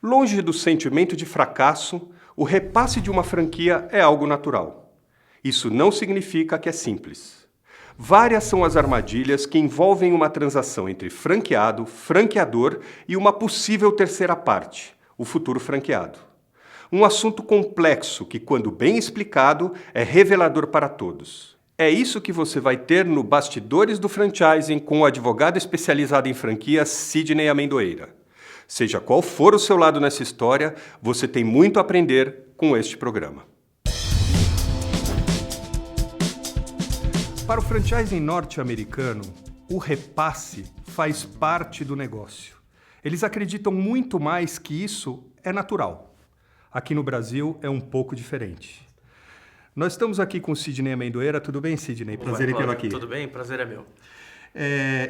Longe do sentimento de fracasso, o repasse de uma franquia é algo natural. Isso não significa que é simples. Várias são as armadilhas que envolvem uma transação entre franqueado, franqueador e uma possível terceira parte, o futuro franqueado. Um assunto complexo que, quando bem explicado, é revelador para todos. É isso que você vai ter no Bastidores do Franchising com o advogado especializado em franquias Sidney Amendoeira. Seja qual for o seu lado nessa história, você tem muito a aprender com este programa. Para o franchising norte-americano, o repasse faz parte do negócio. Eles acreditam muito mais que isso é natural. Aqui no Brasil é um pouco diferente. Nós estamos aqui com o Sidney Amendoeira. Tudo bem, Sidney? Prazer em tê-lo aqui. Tudo bem, prazer é meu.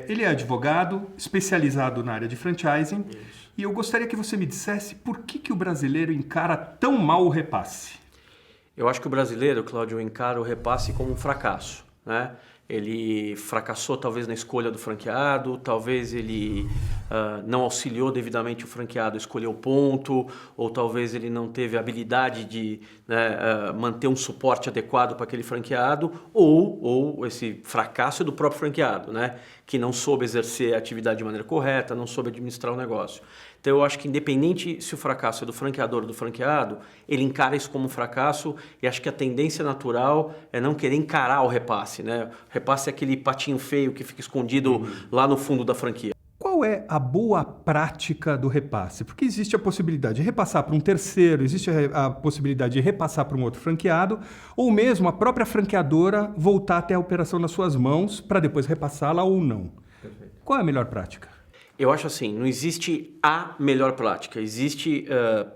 Ele é advogado, especializado na área de franchising. Isso. E eu gostaria que você me dissesse por que o brasileiro encara tão mal o repasse. Eu acho que o brasileiro, Cláudio, encara o repasse como um fracasso, né? Ele fracassou talvez na escolha do franqueado, talvez ele não auxiliou devidamente o franqueado a escolher o ponto, ou talvez ele não teve a habilidade de manter um suporte adequado para aquele franqueado, ou esse fracasso é do próprio franqueado, né? Que não soube exercer a atividade de maneira correta, não soube administrar o negócio. Então eu acho que independente se o fracasso é do franqueador ou do franqueado, ele encara isso como um fracasso e acho que a tendência natural é não querer encarar o repasse, né? O repasse é aquele patinho feio que fica escondido lá no fundo da franquia. Qual é a boa prática do repasse? Porque existe a possibilidade de repassar para um terceiro, existe a possibilidade de repassar para um outro franqueado, ou mesmo a própria franqueadora voltar até a operação nas suas mãos para depois repassá-la ou não. Perfeito. Qual é a melhor prática? Eu acho assim, não existe a melhor prática, existe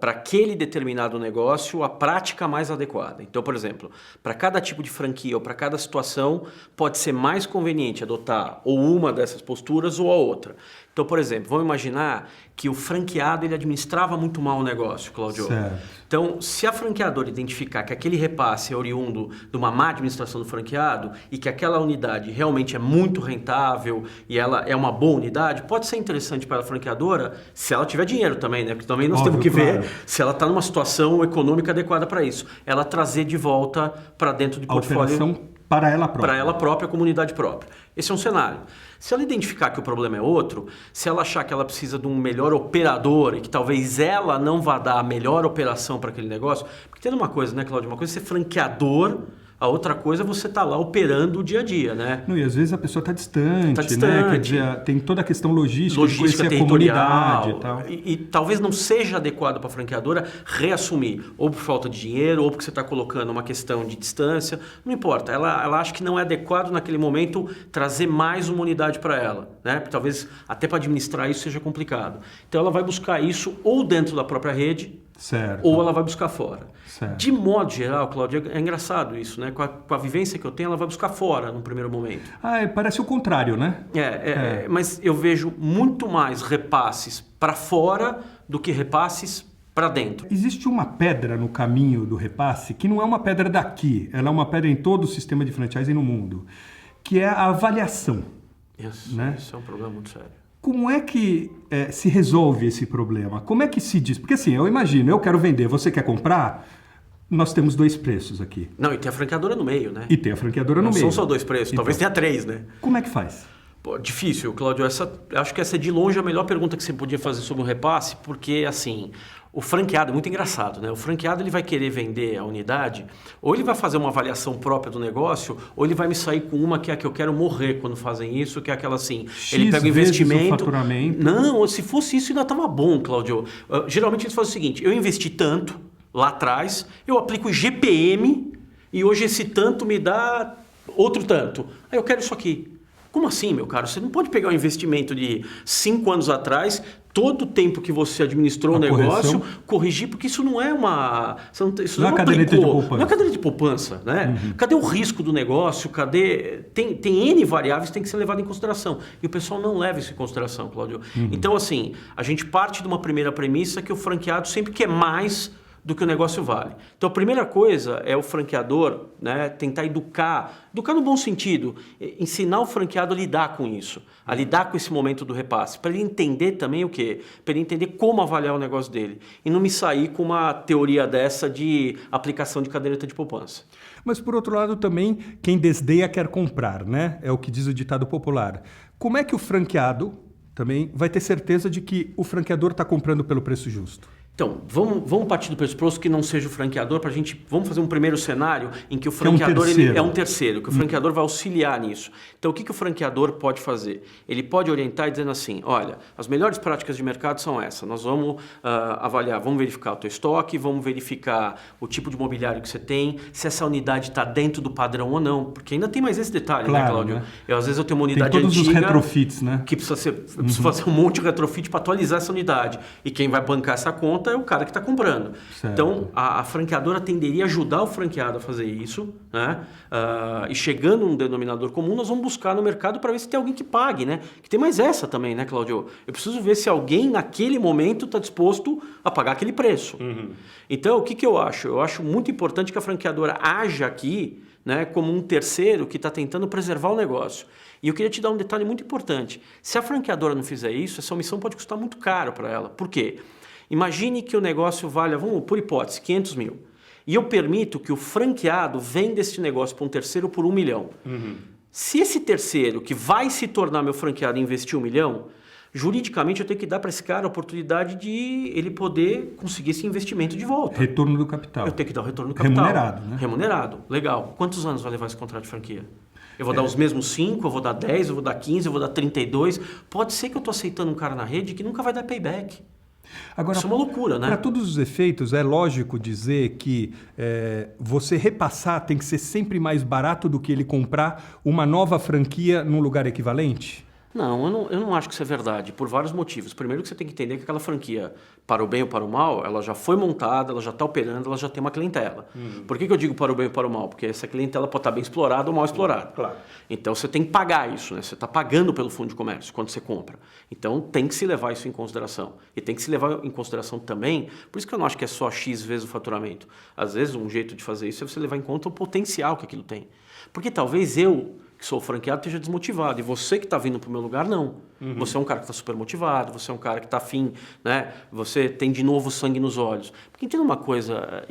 para aquele determinado negócio a prática mais adequada. Então, por exemplo, para cada tipo de franquia ou para cada situação, pode ser mais conveniente adotar ou uma dessas posturas ou a outra. Então, por exemplo, vamos imaginar que o franqueado ele administrava muito mal o negócio, Cláudio. Certo. Então, se a franqueadora identificar que aquele repasse é oriundo de uma má administração do franqueado e que aquela unidade realmente é muito rentável e ela é uma boa unidade, pode ser interessante para a franqueadora se ela tiver dinheiro também, né? Porque também nós temos que ver se ela está numa situação econômica adequada para isso. Ela trazer de volta para dentro do portfólio. Operação para ela própria. Para ela própria, comunidade própria. Esse é um cenário. Se ela identificar que o problema é outro, se ela achar que ela precisa de um melhor operador e que talvez ela não vá dar a melhor operação para aquele negócio, porque tem uma coisa, né, Cláudio? Uma coisa é ser franqueador, a outra coisa é você estar lá operando o dia a dia, né? Não, e às vezes a pessoa está distante, né? Quer dizer, tem toda a questão logística de conhecer a comunidade e tal. E talvez não seja adequado para a franqueadora reassumir, ou por falta de dinheiro, ou porque você está colocando uma questão de distância, não importa. Ela acha que não é adequado naquele momento trazer mais uma unidade para ela, né? Porque talvez até para administrar isso seja complicado. Então ela vai buscar isso ou dentro da própria rede, certo, ou ela vai buscar fora. Certo. De modo geral, Cláudio, é engraçado isso, né? Com a vivência que eu tenho, ela vai buscar fora no primeiro momento. Parece o contrário, né? Mas eu vejo muito mais repasses para fora do que repasses para dentro. Existe uma pedra no caminho do repasse que não é uma pedra daqui, ela é uma pedra em todo o sistema de franchising no mundo, que é a avaliação. Isso, né? Isso é um problema muito sério. Como é que se resolve esse problema? Como é que se diz? Porque assim, eu imagino, eu quero vender, você quer comprar? Nós temos dois preços aqui. Não, e tem a franqueadora no meio, né? E tem a franqueadora no meio. Não são só dois preços, talvez tenha três, né? Como é que faz? Pô, difícil, Cláudio. Acho que essa é de longe a melhor pergunta que você podia fazer sobre um repasse, porque assim, o franqueado é muito engraçado, né? O franqueado ele vai querer vender a unidade, ou ele vai fazer uma avaliação própria do negócio, ou ele vai me sair com uma que é a que eu quero morrer quando fazem isso, que é aquela assim, ele pega o investimento. O faturamento. Não, se fosse isso ainda estava bom, Cláudio. Geralmente eles fazem o seguinte: eu investi tanto lá atrás, eu aplico GPM e hoje esse tanto me dá outro tanto. Aí eu quero isso aqui. Como assim, meu caro? Você não pode pegar um investimento de 5 anos atrás, todo o tempo que você administrou o negócio, corrigir, porque isso não é uma... Isso não é caderneta de poupança. Não é caderneta de poupança, né? Uhum. Cadê o risco do negócio? Tem N variáveis que tem que ser levado em consideração. E o pessoal não leva isso em consideração, Cláudio. Uhum. Então, assim, a gente parte de uma primeira premissa que o franqueado sempre quer mais do que o negócio vale. Então, a primeira coisa é o franqueador, né, tentar educar no bom sentido, ensinar o franqueado a lidar com isso, a lidar com esse momento do repasse, para ele entender também o quê? Para ele entender como avaliar o negócio dele e não me sair com uma teoria dessa de aplicação de caderneta de poupança. Mas, por outro lado, também, quem desdenha quer comprar, né? É o que diz o ditado popular. Como é que o franqueado também vai ter certeza de que o franqueador está comprando pelo preço justo? Então, vamos partir do pressuposto que não seja o franqueador para a gente... Vamos fazer um primeiro cenário em que o franqueador ele é um terceiro, que o franqueador vai auxiliar nisso. Então, o que o franqueador pode fazer? Ele pode orientar dizendo assim, olha, as melhores práticas de mercado são essas. Nós vamos avaliar, vamos verificar o teu estoque, vamos verificar o tipo de mobiliário que você tem, se essa unidade está dentro do padrão ou não. Porque ainda tem mais esse detalhe, claro, né, Cláudio? Né? Às vezes eu tenho uma unidade tem todos antiga... os retrofits, né? Que eu preciso fazer um monte de retrofit para atualizar essa unidade. E quem vai bancar essa conta é o cara que está comprando. Certo. Então, a franqueadora tenderia a ajudar o franqueado a fazer isso, né? E chegando num denominador comum, nós vamos buscar no mercado para ver se tem alguém que pague, né? Que tem mais essa também, né, Cláudio? Eu preciso ver se alguém naquele momento está disposto a pagar aquele preço. Então, o que eu acho? Eu acho muito importante que a franqueadora haja aqui, né, como um terceiro que está tentando preservar o negócio. E eu queria te dar um detalhe muito importante. Se a franqueadora não fizer isso, essa omissão pode custar muito caro para ela. Por quê? Imagine que o negócio valha, vamos por hipótese, 500 mil. E eu permito que o franqueado venda este negócio para um terceiro por 1 milhão. Se esse terceiro, que vai se tornar meu franqueado, investir 1 milhão, juridicamente eu tenho que dar para esse cara a oportunidade de ele poder conseguir esse investimento de volta. Retorno do capital. Eu tenho que dar o retorno do capital. Remunerado, né? Remunerado. Legal. Quantos anos vai levar esse contrato de franquia? Eu vou dar os mesmos 5, eu vou dar 10, eu vou dar 15, eu vou dar 32. Pode ser que eu estou aceitando um cara na rede que nunca vai dar payback. Agora, isso é uma loucura, né? Para todos os efeitos, é lógico dizer que você repassar tem que ser sempre mais barato do que ele comprar uma nova franquia num lugar equivalente? Não, eu não acho que isso é verdade, por vários motivos. Primeiro que você tem que entender que aquela franquia, para o bem ou para o mal, ela já foi montada, ela já está operando, ela já tem uma clientela. Por que eu digo para o bem ou para o mal? Porque essa clientela pode estar bem explorada ou mal explorada. Claro. Então você tem que pagar isso, né? Você está pagando pelo fundo de comércio quando você compra. Então tem que se levar isso em consideração. E tem que se levar em consideração também, por isso que eu não acho que é só X vezes o faturamento. Às vezes um jeito de fazer isso é você levar em conta o potencial que aquilo tem. Porque talvez eu, que sou franqueado, esteja desmotivado. E você que está vindo para o meu lugar, não. Você é um cara que está super motivado, você é um cara que está afim, né? Você tem de novo sangue nos olhos. Porque entenda uma coisa,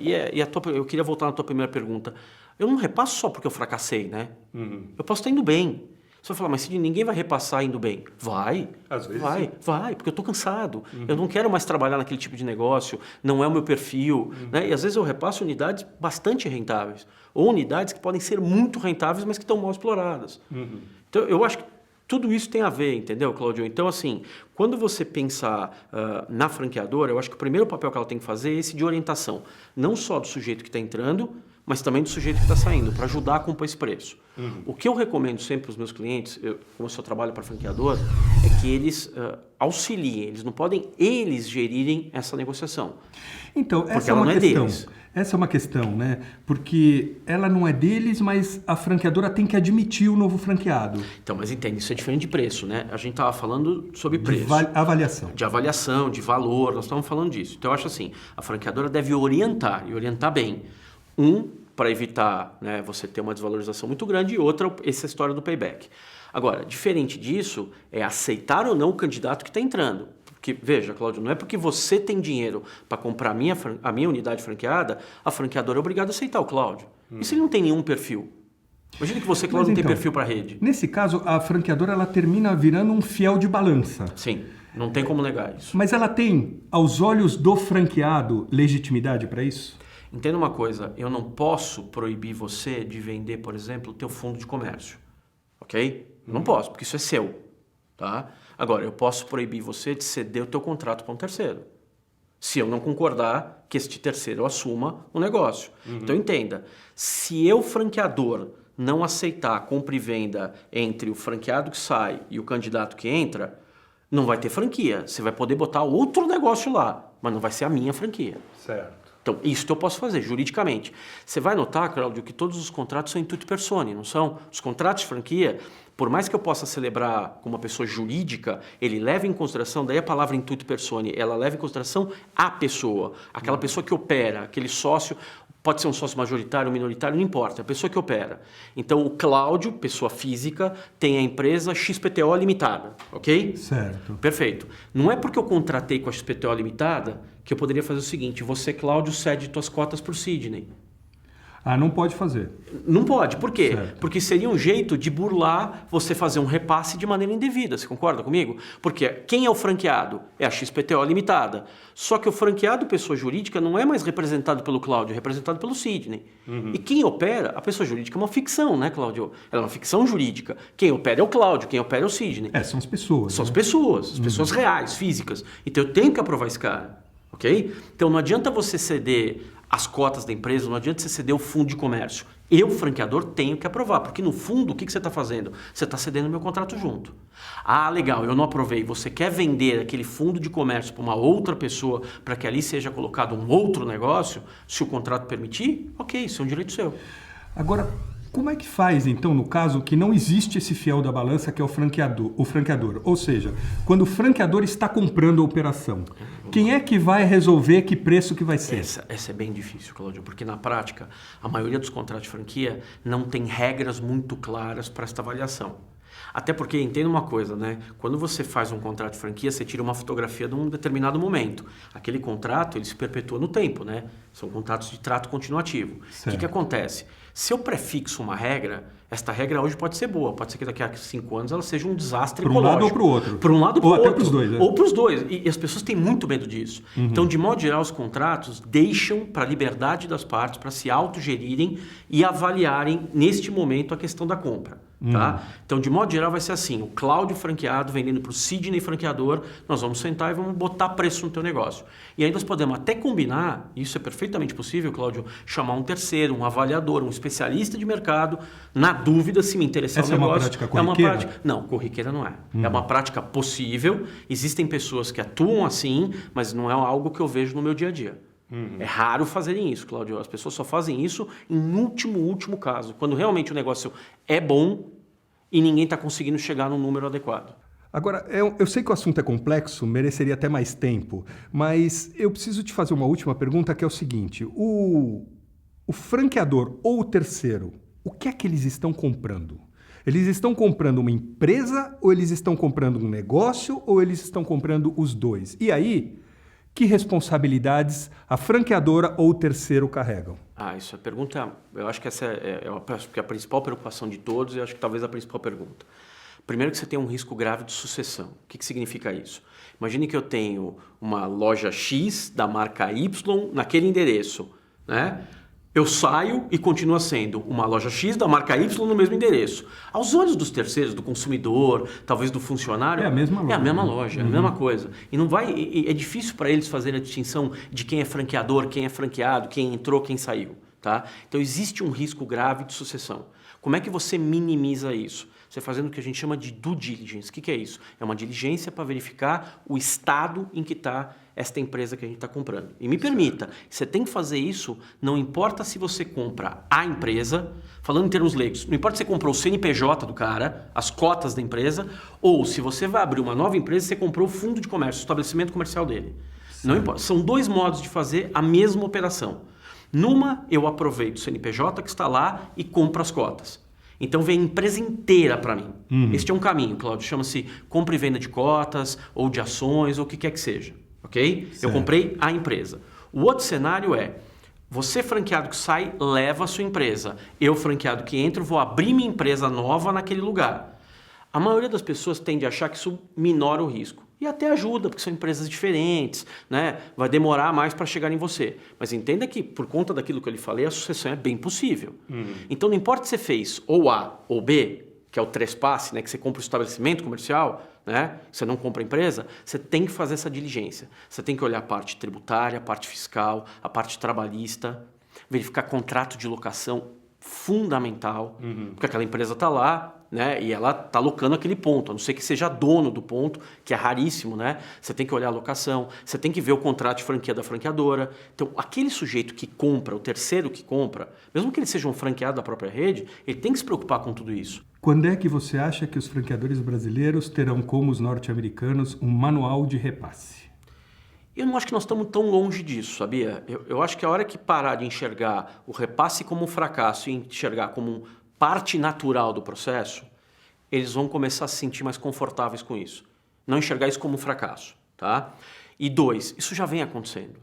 eu queria voltar na tua primeira pergunta. Eu não repasso só porque eu fracassei, né? Eu posso estar indo bem. Você vai falar, mas Sidney, ninguém vai repassar indo bem. Vai. Às vezes vai, porque eu estou cansado. Eu não quero mais trabalhar naquele tipo de negócio, não é o meu perfil. Né? E às vezes eu repasso unidades bastante rentáveis. Ou unidades que podem ser muito rentáveis, mas que estão mal exploradas. Então, eu acho que tudo isso tem a ver, entendeu, Cláudio? Então, assim, quando você pensar na franqueadora, eu acho que o primeiro papel que ela tem que fazer é esse de orientação. Não só do sujeito que está entrando, mas também do sujeito que está saindo, para ajudar a compor esse preço. O que eu recomendo sempre para os meus clientes, como eu só trabalho para franqueador, é que eles auxiliem, eles não podem eles gerirem essa negociação. Então, porque essa é ela uma não é questão. deles. Essa é uma questão, né? Porque ela não é deles, mas a franqueadora tem que admitir o novo franqueado. Então, mas entende, isso é diferente de preço, né? A gente estava falando sobre preço. Avaliação. De avaliação, de valor, nós estamos falando disso. Então, eu acho assim, a franqueadora deve orientar, e orientar bem. Para evitar, né, você ter uma desvalorização muito grande, e outra, essa história do payback. Agora, diferente disso, é aceitar ou não o candidato que está entrando. Porque, veja, Cláudio, não é porque você tem dinheiro para comprar a minha unidade franqueada, a franqueadora é obrigada a aceitar o Cláudio. E se ele não tem nenhum perfil? Imagina que você, Cláudio, não tem perfil para a rede. Nesse caso, a franqueadora ela termina virando um fiel de balança. Sim, não tem como negar isso. Mas ela tem, aos olhos do franqueado, legitimidade para isso? Entenda uma coisa, eu não posso proibir você de vender, por exemplo, o teu fundo de comércio. Ok? Não posso, porque isso é seu. Tá? Agora, eu posso proibir você de ceder o teu contrato para um terceiro. Se eu não concordar que este terceiro assuma o negócio. Então, entenda, se eu, franqueador, não aceitar a compra e venda entre o franqueado que sai e o candidato que entra, não vai ter franquia. Você vai poder botar outro negócio lá, mas não vai ser a minha franquia. Certo. Então, isso eu posso fazer juridicamente. Você vai notar, Cláudio, que todos os contratos são intuito personae, não são? Os contratos de franquia, por mais que eu possa celebrar com uma pessoa jurídica, ele leva em consideração, daí a palavra intuito personae, ela leva em consideração a pessoa, aquela pessoa que opera, aquele sócio, pode ser um sócio majoritário ou minoritário, não importa, é a pessoa que opera. Então, o Cláudio, pessoa física, tem a empresa XPTO Limitada, ok? Certo. Perfeito. Não é porque eu contratei com a XPTO Limitada que eu poderia fazer o seguinte, você, Cláudio, cede suas cotas para o Sidney. Ah, não pode fazer. Não pode. Por quê? Certo. Porque seria um jeito de burlar você fazer um repasse de maneira indevida. Você concorda comigo? Porque quem é o franqueado? É a XPTO Limitada. Só que o franqueado, pessoa jurídica, não é mais representado pelo Cláudio, é representado pelo Sidney. E quem opera, a pessoa jurídica é uma ficção, né, Cláudio? Ela é uma ficção jurídica. Quem opera é o Cláudio, quem opera é o Sidney. São as pessoas. São né? as pessoas reais, físicas. Então eu tenho que aprovar esse cara, ok? Então não adianta você ceder as cotas da empresa, não adianta você ceder o fundo de comércio. Eu, franqueador, tenho que aprovar, porque no fundo, o que você está fazendo? Você está cedendo o meu contrato junto. Ah, legal, eu não aprovei. Você quer vender aquele fundo de comércio para uma outra pessoa para que ali seja colocado um outro negócio, se o contrato permitir? Ok, isso é um direito seu. Agora, como é que faz, então, no caso que não existe esse fiel da balança que é o franqueador? Ou seja, quando o franqueador está comprando a operação, quem é que vai resolver que preço que vai ser? Essa é bem difícil, Cláudio, porque na prática, a maioria dos contratos de franquia não tem regras muito claras para esta avaliação. Até porque, entenda uma coisa, né? Quando você faz um contrato de franquia, você tira uma fotografia de um determinado momento. Aquele contrato, ele se perpetua no tempo, né? São contratos de trato continuativo. O que acontece? Se eu prefixo uma regra, esta regra hoje pode ser boa. Pode ser que daqui a 5 anos ela seja um desastre ecológico. Para um lado ou para o outro. Para um lado ou para o outro. Ou até para os dois. Né? Ou para os dois. E as pessoas têm muito medo disso. Então, de modo geral, os contratos deixam para a liberdade das partes, para se autogerirem e avaliarem, neste momento, a questão da compra. Tá? Então, de modo geral, vai ser assim. O Cláudio franqueado vendendo para o Sidney franqueador, nós vamos sentar e vamos botar preço no teu negócio. E aí nós podemos até combinar, isso é perfeitamente possível, Cláudio, chamar um terceiro, um avaliador, um especialista de mercado, na dúvida se me interessar Essa o negócio. É uma prática corriqueira? Não, corriqueira não é. É uma prática possível. Existem pessoas que atuam assim, mas não é algo que eu vejo no meu dia a dia. É raro fazerem isso, Cláudio. As pessoas só fazem isso em último caso, quando realmente o negócio é bom e ninguém está conseguindo chegar no número adequado. Agora, eu sei que o assunto é complexo, mereceria até mais tempo, mas eu preciso te fazer uma última pergunta, que é o seguinte. O franqueador ou o terceiro, o que é que eles estão comprando? Eles estão comprando uma empresa ou eles estão comprando um negócio ou eles estão comprando os dois? E aí, que responsabilidades a franqueadora ou o terceiro carregam? Isso é pergunta. Eu acho que essa é a principal preocupação de todos e acho que talvez a principal pergunta. Primeiro que você tem um risco grave de sucessão. O que significa isso? Imagine que eu tenho uma loja X da marca Y naquele endereço, né? Eu saio e continua sendo uma loja X da marca Y no mesmo endereço. Aos olhos dos terceiros, do consumidor, talvez do funcionário... É a mesma loja. É a mesma loja, é a mesma coisa. E não vai... É difícil para eles fazerem a distinção de quem é franqueador, quem é franqueado, quem entrou, quem saiu. Tá? Então existe um risco grave de sucessão. Como é que você minimiza isso? Você fazendo o que a gente chama de due diligence. O que é isso? É uma diligência para verificar o estado em que está esta empresa que a gente está comprando. E me permita, você tem que fazer isso, não importa se você compra a empresa, falando em termos leigos, não importa se você comprou o CNPJ do cara, as cotas da empresa, ou se você vai abrir uma nova empresa, você comprou o fundo de comércio, o estabelecimento comercial dele. Não importa. São dois modos de fazer a mesma operação. Numa, eu aproveito o CNPJ que está lá e compro as cotas. Então vem a empresa inteira para mim. Este é um caminho, Cláudio. Chama-se compra e venda de cotas, ou de ações, ou o que quer que seja. Ok? Certo. Eu comprei a empresa. O outro cenário é, você franqueado que sai, leva a sua empresa. Eu franqueado que entro, vou abrir minha empresa nova naquele lugar. A maioria das pessoas tende a achar que isso minora o risco. E até ajuda, porque são empresas diferentes, né? Vai demorar mais para chegar em você. Mas entenda que, por conta daquilo que eu lhe falei, a sucessão é bem possível. Então, não importa se você fez ou A ou B, que é o trespasse, né? Que você compra o estabelecimento comercial, né? Você não compra a empresa, você tem que fazer essa diligência. Você tem que olhar a parte tributária, a parte fiscal, a parte trabalhista, verificar contrato de locação fundamental, porque aquela empresa está lá, né, e ela está alocando aquele ponto, a não ser que seja dono do ponto, que é raríssimo, né? Você tem que olhar a alocação, você tem que ver o contrato de franquia da franqueadora. Então, aquele sujeito que compra, o terceiro que compra, mesmo que ele seja um franqueado da própria rede, ele tem que se preocupar com tudo isso. Quando é que você acha que os franqueadores brasileiros terão, como os norte-americanos, um manual de repasse? Eu não acho que nós estamos tão longe disso, sabia? Eu acho que a hora que parar de enxergar o repasse como um fracasso e enxergar como parte natural do processo, eles vão começar a se sentir mais confortáveis com isso. Não enxergar isso como um fracasso, tá? E 2, isso já vem acontecendo.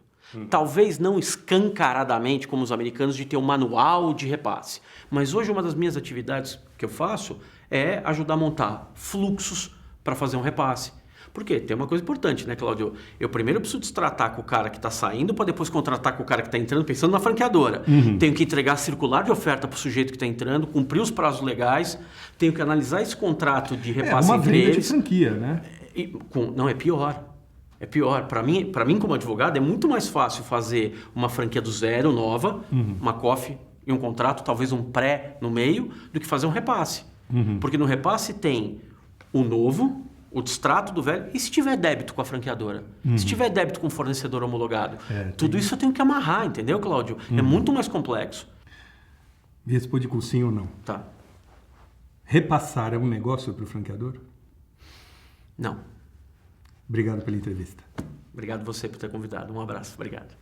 Talvez não escancaradamente como os americanos de ter um manual de repasse, mas hoje uma das minhas atividades que eu faço é ajudar a montar fluxos para fazer um repasse. Por quê? Tem uma coisa importante, né, Cláudio? Eu primeiro preciso destratar com o cara que está saindo para depois contratar com o cara que está entrando, pensando na franqueadora. Tenho que entregar circular de oferta para o sujeito que está entrando, cumprir os prazos legais, tenho que analisar esse contrato de repasse uma entre venda eles. de franquia, né? Não, é pior. É pior. Para mim, como advogado, é muito mais fácil fazer uma franquia do zero, nova, uma COF e um contrato, talvez um pré no meio, do que fazer um repasse. Porque no repasse tem o novo, o distrato do velho, e se tiver débito com a franqueadora? Se tiver débito com o fornecedor homologado? Tudo isso eu tenho que amarrar, entendeu, Cláudio? É muito mais complexo. Me responde com sim ou não. Tá. Repassar é um negócio para o franqueador? Não. Obrigado pela entrevista. Obrigado você por ter convidado. Um abraço. Obrigado.